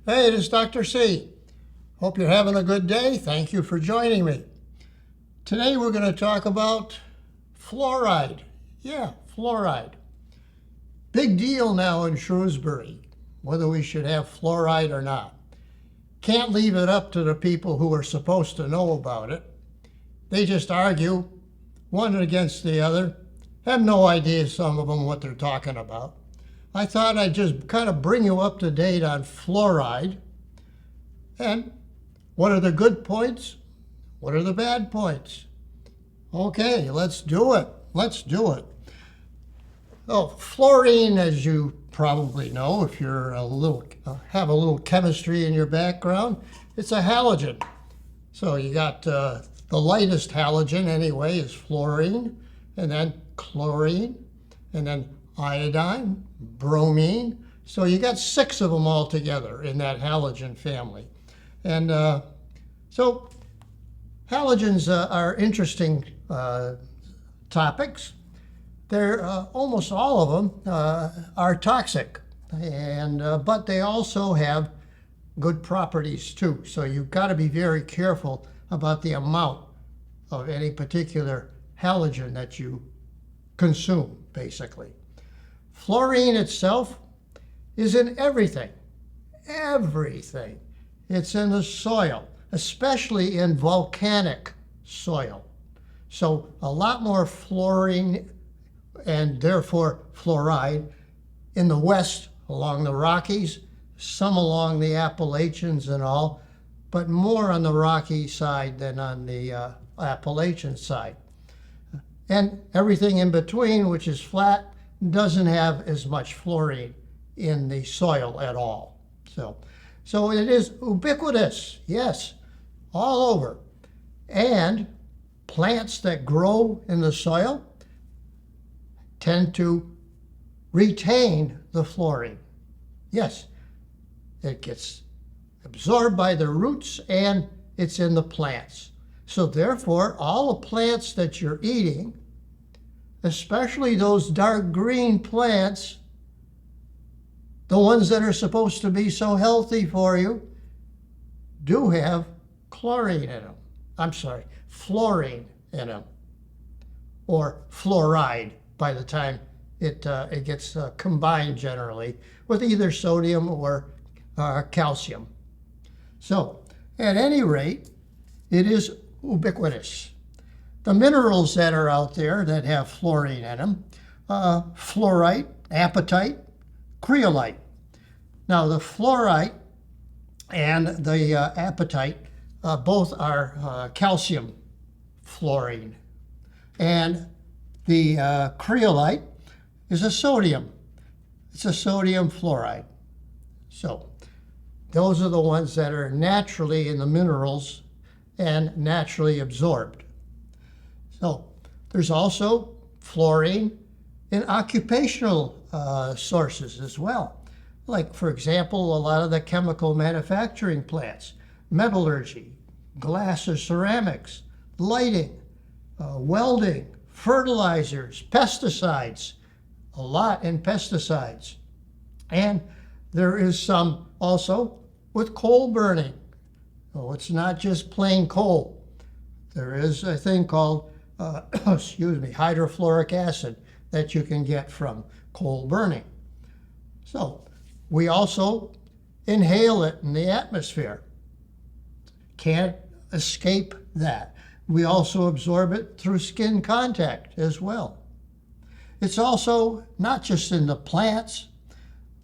Hey, it is Dr. C. Hope you're having a good day. Thank you for joining me. Today we're going to talk about fluoride. Yeah, fluoride. Big deal now in Shrewsbury, whether we should have fluoride or not. Can't leave it up to the people who are supposed to know about it. They just argue, one against the other. Have no idea, some of them, what they're talking about. I thought I'd just kind of bring you up to date on fluoride. And what are the good points? What are the bad points? Okay, let's do it. Oh, fluorine, as you probably know, if you're have a little chemistry in your background, it's a halogen. So you got the lightest halogen anyway is fluorine, and then chlorine, and then iodine, bromine. So you got 6 of them all together in that halogen family. And so halogens are interesting topics. They're almost all of them are toxic, and but they also have good properties too. So you've got to be very careful about the amount of any particular halogen that you consume, basically. Fluorine itself is in everything. It's in the soil, especially in volcanic soil. So a lot more fluorine and therefore fluoride in the west along the Rockies, some along the Appalachians and all, but more on the Rocky side than on the Appalachian side. And everything in between, which is flat, doesn't have as much fluorine in the soil at all. So it is ubiquitous, yes, all over. And plants that grow in the soil tend to retain the fluorine. Yes, it gets absorbed by the roots and it's in the plants. So therefore, all the plants that you're eating, especially those dark green plants, the ones that are supposed to be so healthy for you, do have chlorine in them. Fluorine in them, or fluoride by the time it gets combined generally with either sodium or calcium. So, at any rate, it is ubiquitous. The minerals that are out there that have fluorine in them, fluorite, apatite, creolite. Now the fluorite and the apatite both are calcium fluorine. And the creolite is a sodium. It's a sodium fluoride. So those are the ones that are naturally in the minerals and naturally absorbed. So there's also fluorine in occupational sources as well. Like, for example, a lot of the chemical manufacturing plants, metallurgy, glass or ceramics, lighting, welding, fertilizers, pesticides, a lot in pesticides. And there is some also with coal burning. Oh, it's not just plain coal. There is a thing called, hydrofluoric acid that you can get from coal burning. So we also inhale it in the atmosphere. Can't escape that. We also absorb it through skin contact as well. It's also not just in the plants,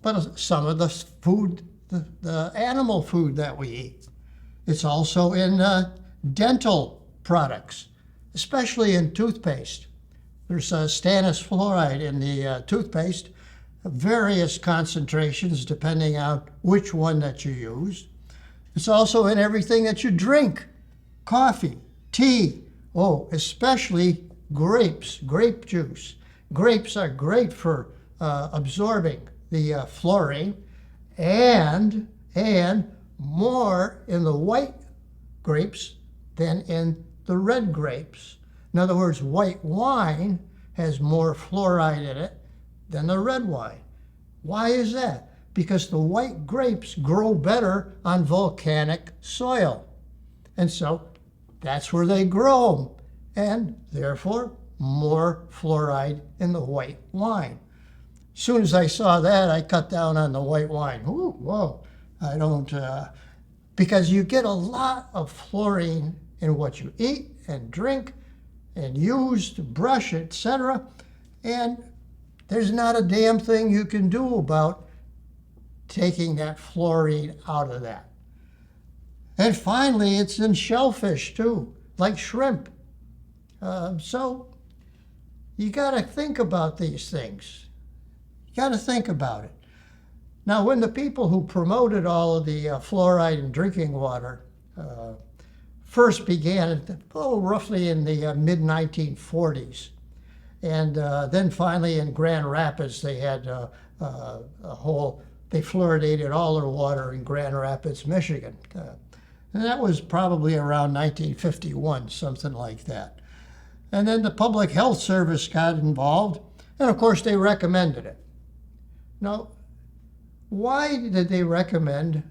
but some of the food, the animal food that we eat. It's also in dental products, especially in toothpaste. There's stannous fluoride in the toothpaste, various concentrations depending on which one that you use. It's also in everything that you drink, coffee, tea, especially grapes, grape juice. Grapes are great for absorbing the fluorine, and more in the white grapes than in the red grapes. In other words, white wine has more fluoride in it than the red wine. Why is that? because the white grapes grow better on volcanic soil. And so that's where they grow, and therefore more fluoride in the white wine. As soon as I saw that, I cut down on the white wine. Ooh, whoa, I don't, because you get a lot of fluorine in what you eat and drink and use to brush, etc. And there's not a damn thing you can do about taking that fluorine out of that. And finally, it's in shellfish too, like shrimp. So you got to think about these things. You got to think about it. Now, when the people who promoted all of the fluoride in drinking water first began, roughly in the mid-1940s, and then finally in Grand Rapids, they had they fluoridated all their water in Grand Rapids, Michigan. And that was probably around 1951, something like that. And then the Public Health Service got involved, and of course they recommended it. Now, why did they recommend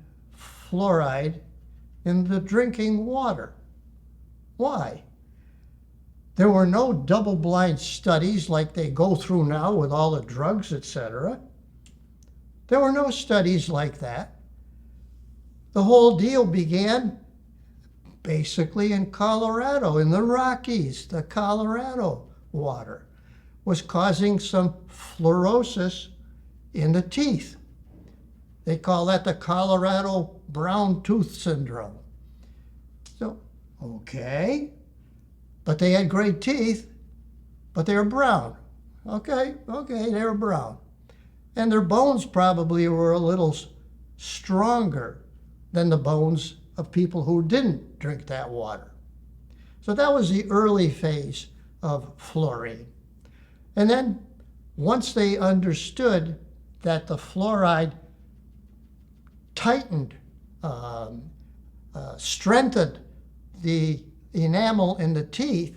fluoride in the drinking water? Why? There were no double-blind studies like they go through now with all the drugs, etc. There were no studies like that. The whole deal began basically in Colorado, in the Rockies. The Colorado water was causing some fluorosis in the teeth. They call that the Colorado brown tooth syndrome. So, okay, but they had great teeth, but they were brown. Okay, they were brown. And their bones probably were a little stronger than the bones of people who didn't drink that water. So that was the early phase of fluorine. And then once they understood that the fluoride tightened, strengthened the enamel in the teeth,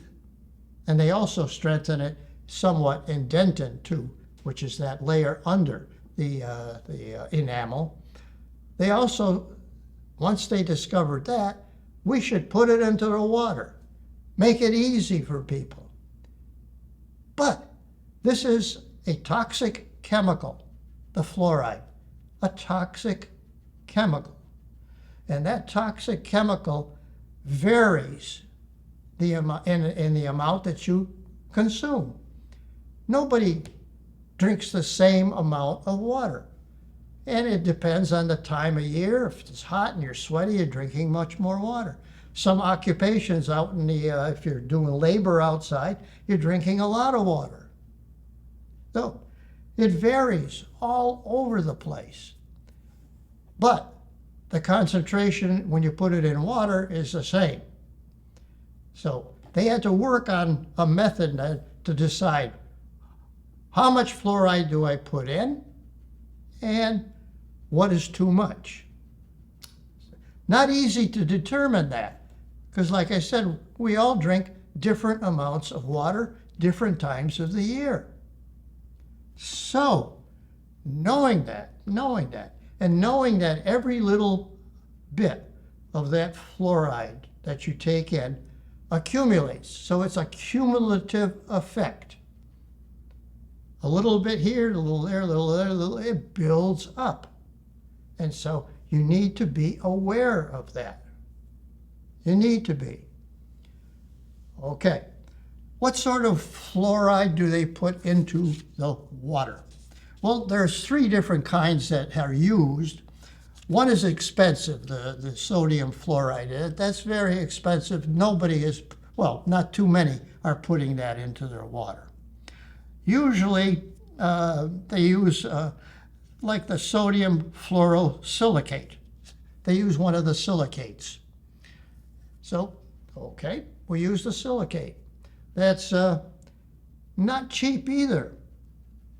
and they also strengthen it somewhat in dentin too, which is that layer under the enamel. They also, once they discovered that, we should put it into the water, make it easy for people. But this is a toxic chemical, the fluoride, a toxic chemical. And that toxic chemical varies in the amount that you consume. Nobody drinks the same amount of water. And it depends on the time of year. If it's hot and you're sweaty, you're drinking much more water. Some occupations out in the, if you're doing labor outside, you're drinking a lot of water. So it varies all over the place. But the concentration when you put it in water is the same. So they had to work on a method to decide how much fluoride do I put in and what is too much. Not easy to determine that because, like I said, we all drink different amounts of water different times of the year. So knowing that, and knowing that every little bit of that fluoride that you take in accumulates. So it's a cumulative effect. A little bit here, a little there, a little there, a little, it builds up. And so you need to be aware of that. You need to be. Okay. What sort of fluoride do they put into the water? Well, there's 3 different kinds that are used. One is expensive, the sodium fluoride. That's very expensive. Nobody is, well, not too many are putting that into their water. Usually, they use like the sodium fluorosilicate. They use one of the silicates. So, okay, we use the silicate. That's not cheap either.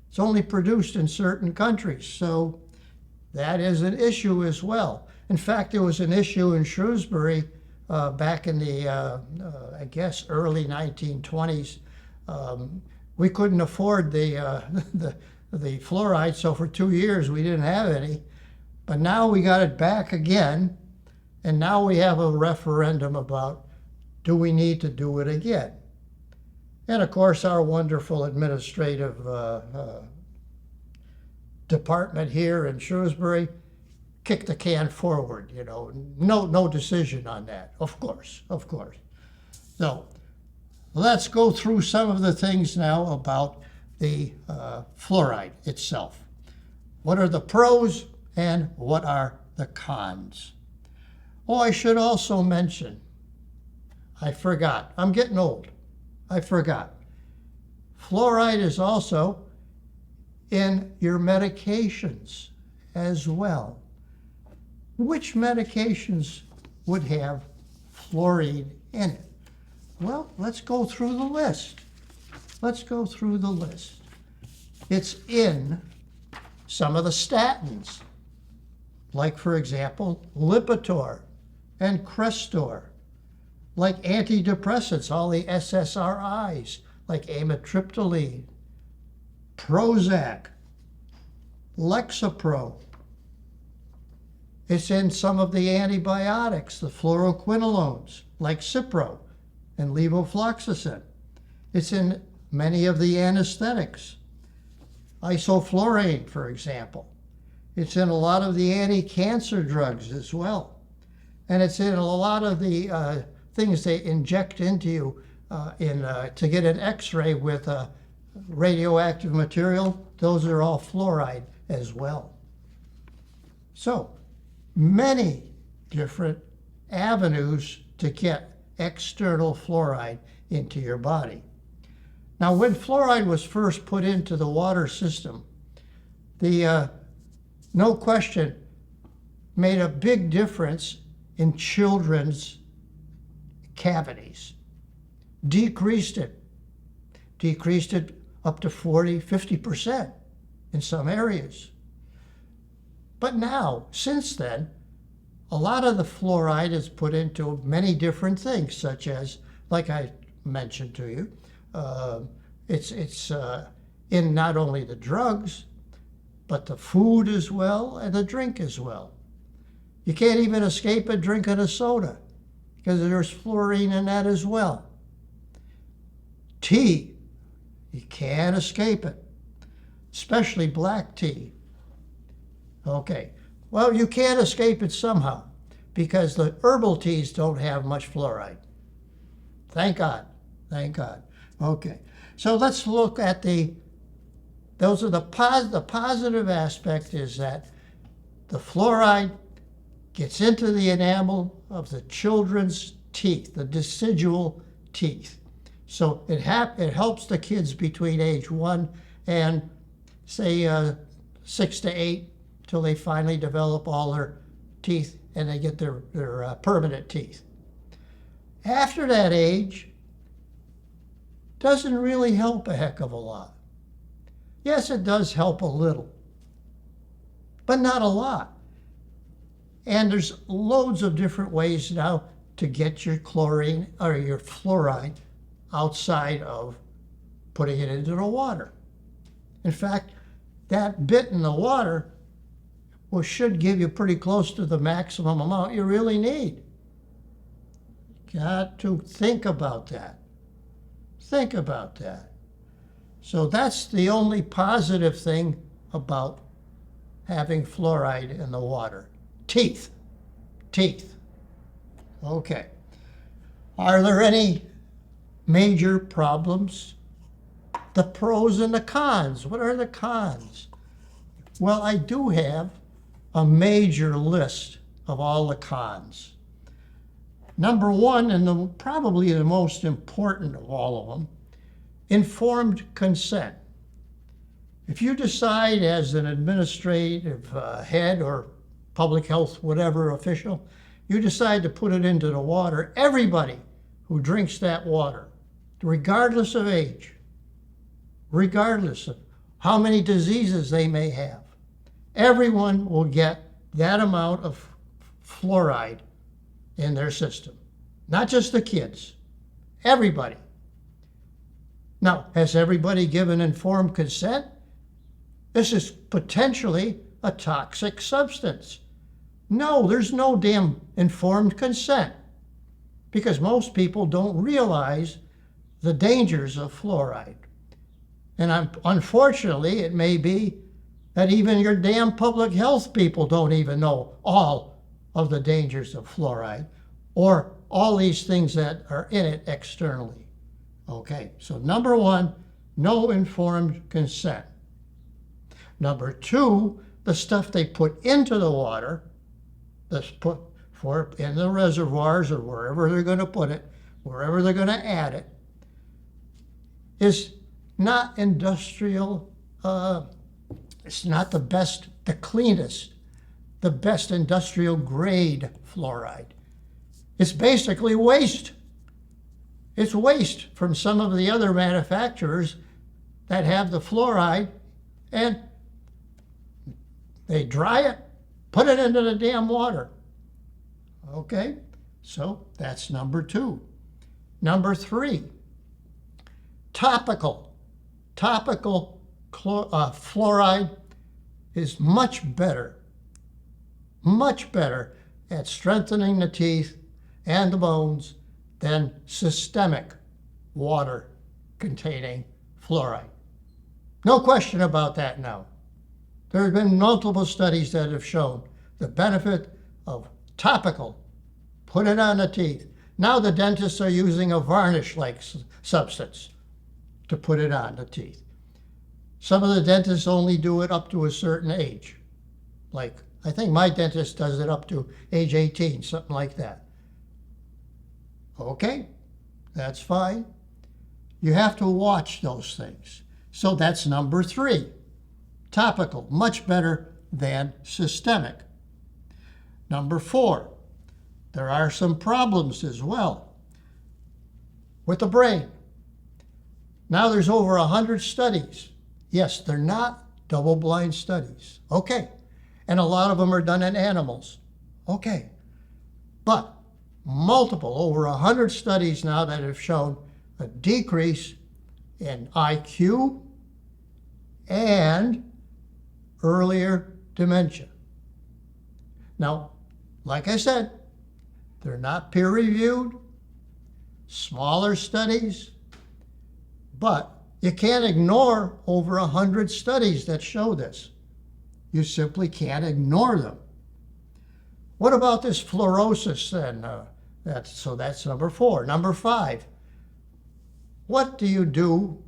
It's only produced in certain countries, so that is an issue as well. In fact, there was an issue in Shrewsbury back in the, I guess, early 1920s. We couldn't afford the the fluoride, so for 2 years we didn't have any. But now we got it back again, and now we have a referendum about, do we need to do it again? And of course, our wonderful administrative department here in Shrewsbury kicked the can forward, no decision on that, of course. So let's go through some of the things now about the fluoride itself. What are the pros and what are the cons? Oh, I should also mention, I forgot, I'm getting old, I forgot. Fluoride is also in your medications as well. Which medications would have fluoride in it? Well, let's go through the list. It's in some of the statins, like, for example, Lipitor and Crestor, like antidepressants, all the SSRIs, like amitriptyline, Prozac, Lexapro. It's in some of the antibiotics, the fluoroquinolones, like Cipro and levofloxacin. It's in many of the anesthetics, isoflurane, for example. It's in a lot of the anti-cancer drugs as well. And it's in a lot of the things they inject into you to get an X-ray with radioactive material. Those are all fluoride as well. So many different avenues to get external fluoride into your body. Now, when fluoride was first put into the water system, no question, made a big difference in children's cavities. Decreased it up to 40, 50% in some areas. But now, since then, a lot of the fluoride is put into many different things, such as, like I mentioned to you, it's in not only the drugs, but the food as well and the drink as well. You can't even escape a drinking a soda because there's fluorine in that as well. Tea, you can't escape it, especially black tea. Okay, well, you can't escape it somehow because the herbal teas don't have much fluoride. Thank God. Okay, so let's look at the positive aspect is that the fluoride gets into the enamel of the children's teeth, the decidual teeth. So it helps the kids between age 1 and, say, 6 to 8, till they finally develop all their teeth and they get their permanent teeth. After that age, doesn't really help a heck of a lot. Yes, it does help a little, but not a lot. And there's loads of different ways now to get your chlorine or your fluoride outside of putting it into the water. In fact, that bit in the water should give you pretty close to the maximum amount you really need. Got to think about that. So that's the only positive thing about having fluoride in the water. Teeth. Okay. Are there any major problems? The pros and the cons. What are the cons? Well, I do have a major list of all the cons. Number one, and probably the most important of all of them, informed consent. If you decide as an administrative head or public health, whatever official, you decide to put it into the water, everybody who drinks that water, regardless of age, regardless of how many diseases they may have, everyone will get that amount of fluoride in their system. Not just the kids, everybody. Now, has everybody given informed consent? This is potentially a toxic substance. No, there's no damn informed consent because most people don't realize the dangers of fluoride. And unfortunately, it may be that even your damn public health people don't even know all of the dangers of fluoride or all these things that are in it externally. Okay, so number one, no informed consent. Number two, the stuff they put into the water, that's put for in the reservoirs or wherever they're going to put it, wherever they're going to add it, is not industrial. It's not the best, the cleanest, the best industrial grade fluoride. It's basically waste. It's waste from some of the other manufacturers that have the fluoride, and they dry it, put it into the damn water. Okay, so that's number two. Number three, topical. Topical fluoride is much better at strengthening the teeth and the bones than systemic water-containing fluoride. No question about that now. There have been multiple studies that have shown the benefit of topical. Put it on the teeth. Now the dentists are using a varnish-like substance to put it on the teeth. Some of the dentists only do it up to a certain age. Like, I think my dentist does it up to age 18, something like that. Okay, that's fine. You have to watch those things. So that's number three. Topical, much better than systemic. Number four, there are some problems as well with the brain. Now there's over 100 studies. Yes, they're not double-blind studies. Okay. And a lot of them are done in animals. Okay. But multiple, over 100 studies now that have shown a decrease in IQ and earlier dementia. Now, like I said, they're not peer-reviewed, smaller studies, but you can't ignore over 100 studies that show this. You simply can't ignore them. What about this fluorosis then? So that's number four. Number five, what do you do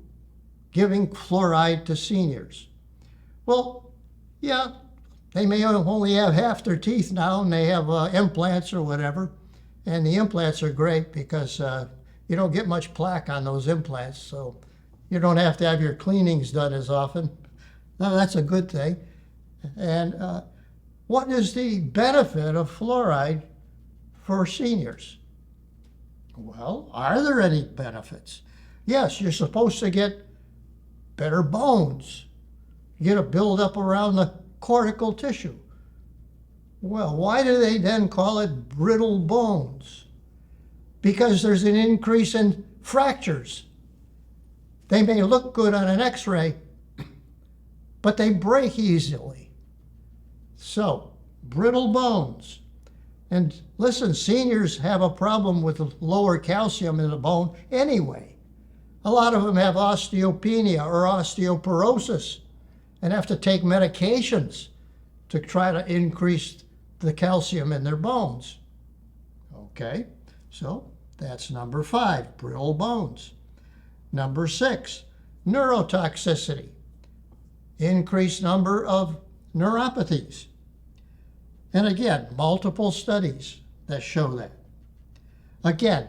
giving fluoride to seniors? Well, yeah, they may only have half their teeth now and they have implants or whatever. And the implants are great because you don't get much plaque on those implants, so you don't have to have your cleanings done as often. Now, that's a good thing. And what is the benefit of fluoride for seniors? Well, are there any benefits? Yes, you're supposed to get better bones. You get a buildup around the cortical tissue. Well, why do they then call it brittle bones? Because there's an increase in fractures. They may look good on an x-ray, but they break easily. So, brittle bones. And listen, seniors have a problem with lower calcium in the bone anyway. A lot of them have osteopenia or osteoporosis and have to take medications to try to increase the calcium in their bones. Okay, so that's number five, brittle bones. Number six, neurotoxicity. Increased number of neuropathies. And again, multiple studies that show that. Again,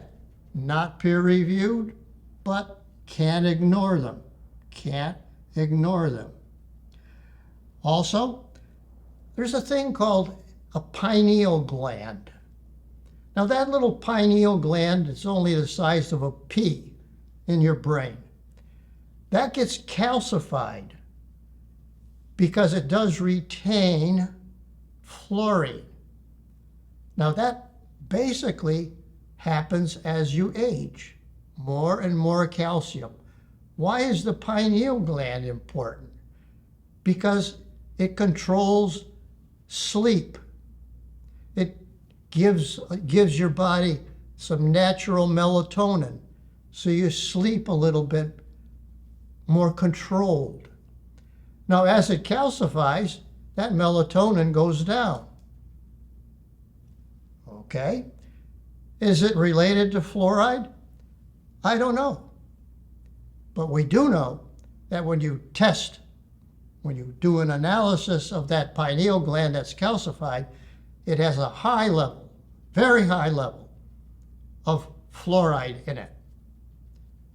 not peer-reviewed, but can't ignore them. Can't ignore them. Also, there's a thing called a pineal gland. Now that little pineal gland is only the size of a pea in your brain. That gets calcified because it does retain fluorine. Now that basically happens as you age. More and more calcium. Why is the pineal gland important? because it controls sleep. It gives your body some natural melatonin, so you sleep a little bit more controlled. Now, as it calcifies, that melatonin goes down. Okay? Is it related to fluoride? I don't know. But we do know that when you do an analysis of that pineal gland that's calcified, it has a high level, very high level of fluoride in it.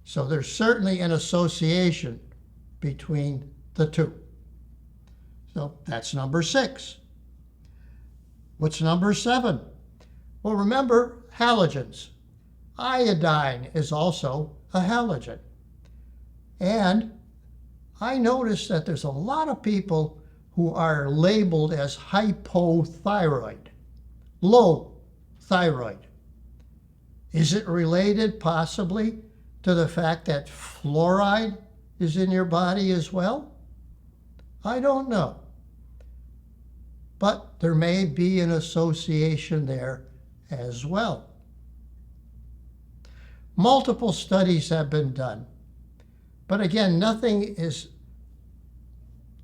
So there's certainly an association between the two. So that's number 6. What's number 7? Well, remember halogens. Iodine is also a halogen. And I noticed that there's a lot of people who are labeled as hypothyroid, low thyroid. Is it related possibly to the fact that fluoride is in your body as well? I don't know. But there may be an association there as well. Multiple studies have been done. But again, nothing is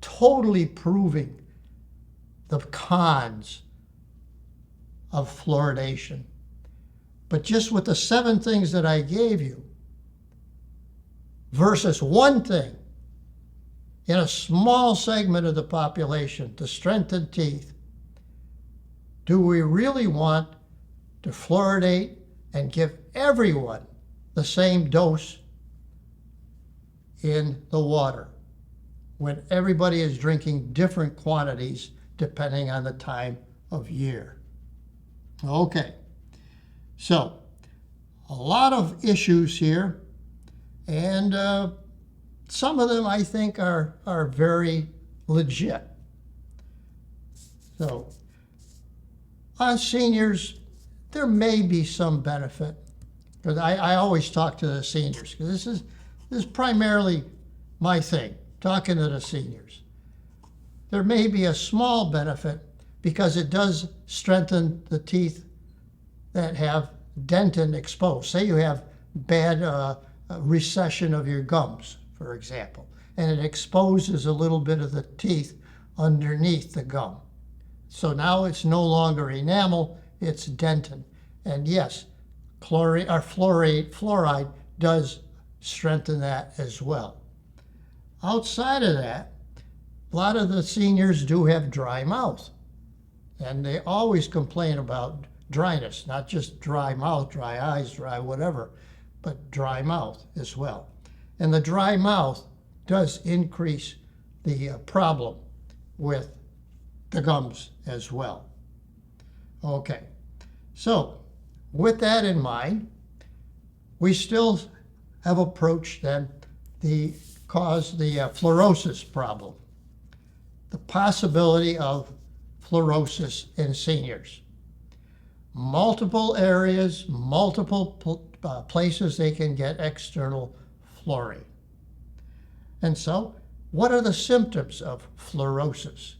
totally proving the cons of fluoridation. But just with the 7 things that I gave you versus one thing in a small segment of the population to strengthen teeth, do we really want to fluoridate and give everyone the same dose in the water when everybody is drinking different quantities depending on the time of year? Okay, so a lot of issues here, and some of them I think are very legit. So on seniors, there may be some benefit, because I always talk to the seniors, because this is primarily my thing, talking to the seniors. There may be a small benefit because it does strengthen the teeth that have dentin exposed. Say you have bad recession of your gums, for example, and it exposes a little bit of the teeth underneath the gum. So now it's no longer enamel, it's dentin. And yes, fluoride does strengthen that as well. Outside of that, a lot of the seniors do have dry mouth, and they always complain about dryness, not just dry mouth, dry eyes, dry whatever, but dry mouth as well. And the dry mouth does increase the problem with the gums as well. Okay, so with that in mind, we still have approached then the fluorosis problem, the possibility of fluorosis in seniors. Multiple areas, multiple places they can get external fluorine. And so, what are the symptoms of fluorosis?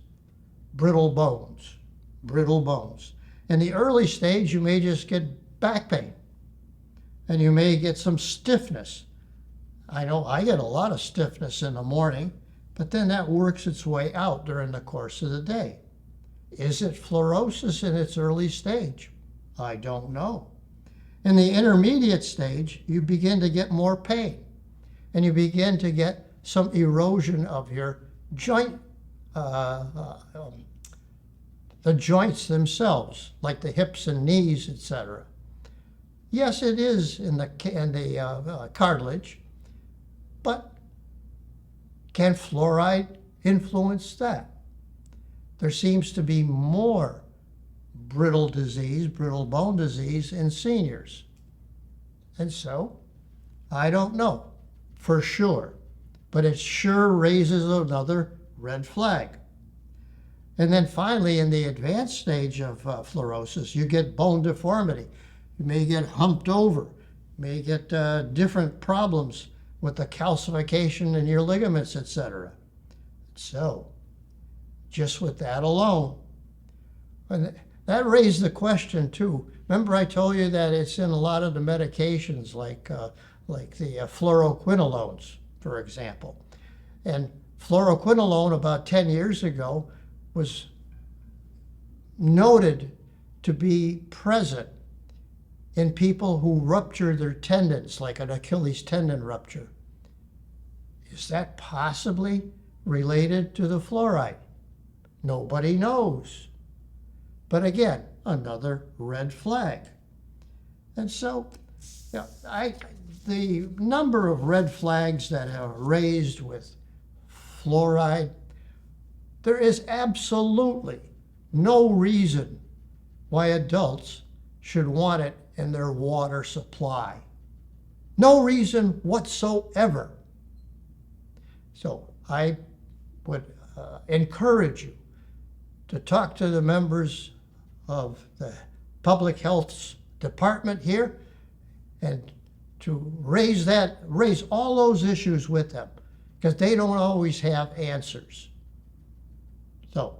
Brittle bones, brittle bones. In the early stage, you may just get back pain, and you may get some stiffness. I know I get a lot of stiffness in the morning, but then that works its way out during the course of the day. Is it fluorosis in its early stage? I don't know. In the intermediate stage, you begin to get more pain, and you begin to get some erosion of your joint, the joints themselves, like the hips and knees, etc. Yes, it is in the cartilage, but can fluoride influence that? There seems to be more brittle bone disease in seniors. And so, I don't know for sure, but it sure raises another red flag. And then finally, in the advanced stage of fluorosis, you get bone deformity. You may get humped over. You may get different problems with the calcification in your ligaments, etc. So, just with that alone. And that raised the question too. Remember I told you that it's in a lot of the medications like the fluoroquinolones, for example. And fluoroquinolone about 10 years ago was noted to be present in people who rupture their tendons, like an Achilles tendon rupture. Is that possibly related to the fluoride? Nobody knows. But again, another red flag. And so, the number of red flags that are raised with fluoride, there is absolutely no reason why adults should want it in their water supply. No reason whatsoever. So I would encourage you to talk to the members of the public health department here and to raise all those issues with them, because they don't always have answers. So,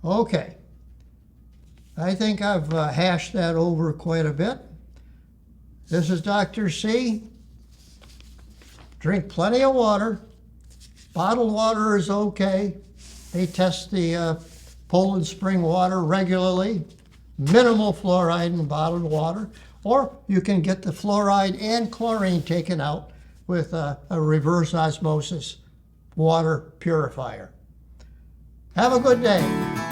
okay. I think I've hashed that over quite a bit. This is Dr. C. Drink plenty of water. Bottled water is okay. They test the Poland spring water regularly. Minimal fluoride in bottled water. Or you can get the fluoride and chlorine taken out with a reverse osmosis water purifier. Have a good day.